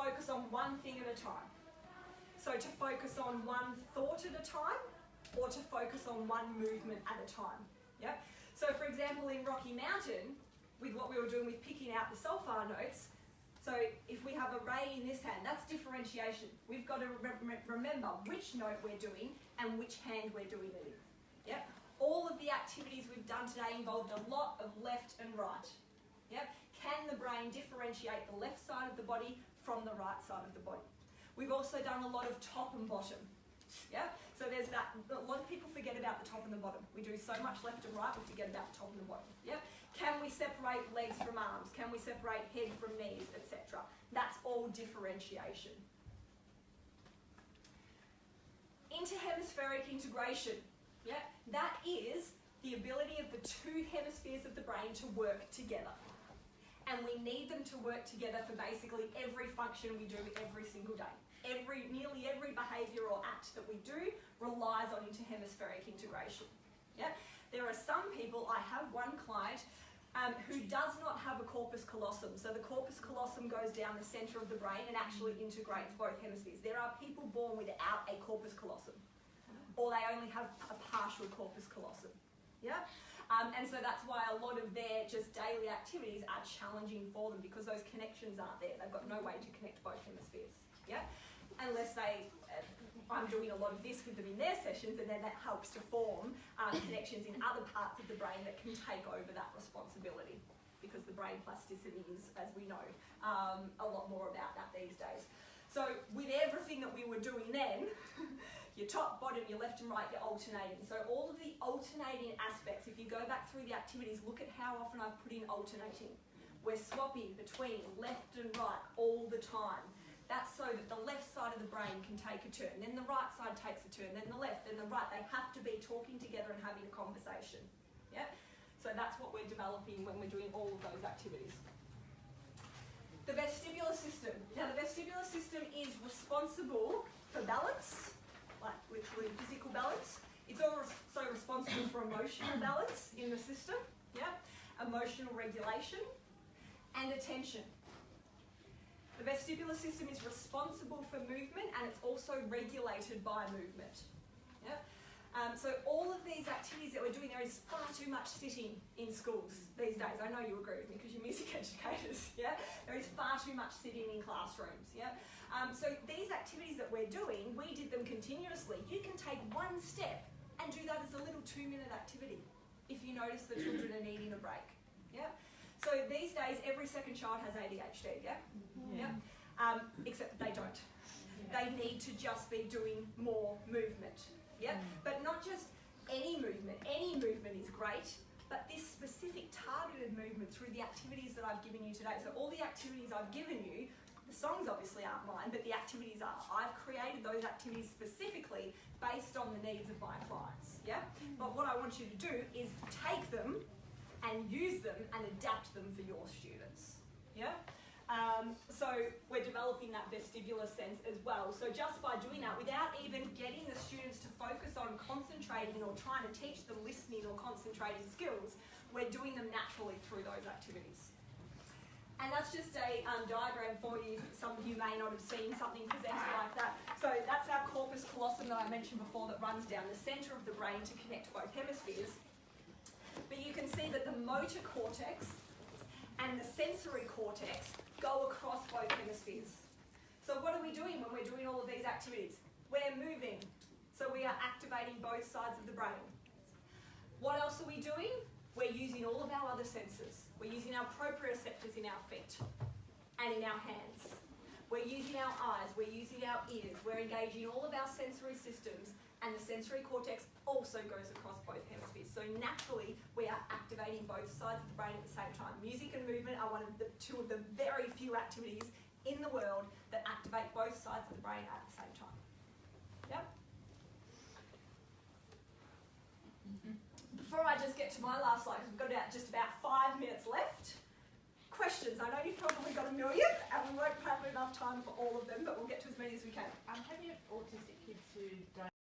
focus on one thing at a time. So to focus on one thought at a time, or to focus on one movement at a time. Yep. So for example, in Rocky Mountain, with what we were doing with picking out the solfa notes, so if we have a Ray in this hand, that's differentiation. We've got to remember which note we're doing and which hand we're doing it in. Yep. All of the activities we've done today involved a lot of left and right. Yep. Can the brain differentiate the left side of the body from the right side of the body? We've also done a lot of top and bottom. Yeah? So there's that, a lot of people forget about the top and the bottom. We do so much left and right, we forget about the top and the bottom. Yeah? Can we separate legs from arms? Can we separate head from knees, etc.? That's all differentiation. Interhemispheric integration. Yeah? That is the ability of the two hemispheres of the brain to work together. And we need them to work together for basically every function we do every single day. Nearly every behaviour or act that we do relies on interhemispheric integration. Yeah? There are some people, I have one client who does not have a corpus callosum. So the corpus callosum goes down the centre of the brain and actually integrates both hemispheres. There are people born without a corpus callosum, or they only have a partial corpus callosum. Yeah? And so that's why a lot of their just daily activities are challenging for them, because those connections aren't there. They've got no way to connect both hemispheres. Yeah? Unless I'm doing a lot of this with them in their sessions, and then that helps to form connections in other parts of the brain that can take over that responsibility, because the brain plasticity is, as we know, a lot more about that these days. So with everything that we were doing then, your top, bottom, your left and right, you're alternating. So all of the alternating aspects, if you go back through the activities, look at how often I've put in alternating. We're swapping between left and right all the time. That's so that the left side of the brain can take a turn, then the right side takes a turn, then the left, then the right. They have to be talking together and having a conversation. Yeah? So that's what we're developing when we're doing all of those activities. The vestibular system. Now the vestibular system is responsible for balance, like literally physical balance. It's also responsible for emotional balance in the system, yeah? Emotional regulation and attention. The vestibular system is responsible for movement, and it's also regulated by movement. Yeah? So all of these activities that we're doing, there is far too much sitting in schools these days. I know you agree with me because you're music educators. Yeah? There is far too much sitting in classrooms. Yeah? So these activities that we're doing, we did them continuously. You can take one step and do that as a little 2-minute activity if you notice the children are needing a break. Yeah? So these days, every second child has ADHD, yeah? Yeah. Except they don't. They need to just be doing more movement, yeah? But not just any movement. Any movement is great, but this specific targeted movement through the activities that I've given you today. So all the activities I've given you, the songs obviously aren't mine, but the activities are. I've created those activities specifically based on the needs of my clients, yeah? But what I want you to do is take them and use them and adapt them for your students, yeah? So we're developing that vestibular sense as well. So just by doing that, without even getting the students to focus on concentrating or trying to teach them listening or concentrating skills, we're doing them naturally through those activities. And that's just a diagram for you. Some of you may not have seen something presented like that. So that's our corpus callosum that I mentioned before that runs down the centre of the brain to connect both hemispheres. But you can see that the motor cortex and the sensory cortex go across both hemispheres. So what are we doing when we're doing all of these activities? We're moving. So we are activating both sides of the brain. What else are we doing? We're using all of our other senses. We're using our proprioceptors in our feet and in our hands. We're using our eyes, we're using our ears, we're engaging all of our sensory systems, and the sensory cortex also goes across both hemispheres. So naturally, we are activating both sides of the brain at the same time. Music and movement are two of the very few activities in the world that activate both sides of the brain at the same time. Yep. Before I just get to my last slide, we've got just about 5 minutes left. Questions? I know you've probably got a million, and we won't have enough time for all of them, but we'll get to as many as we can. Have you autistic kids who don't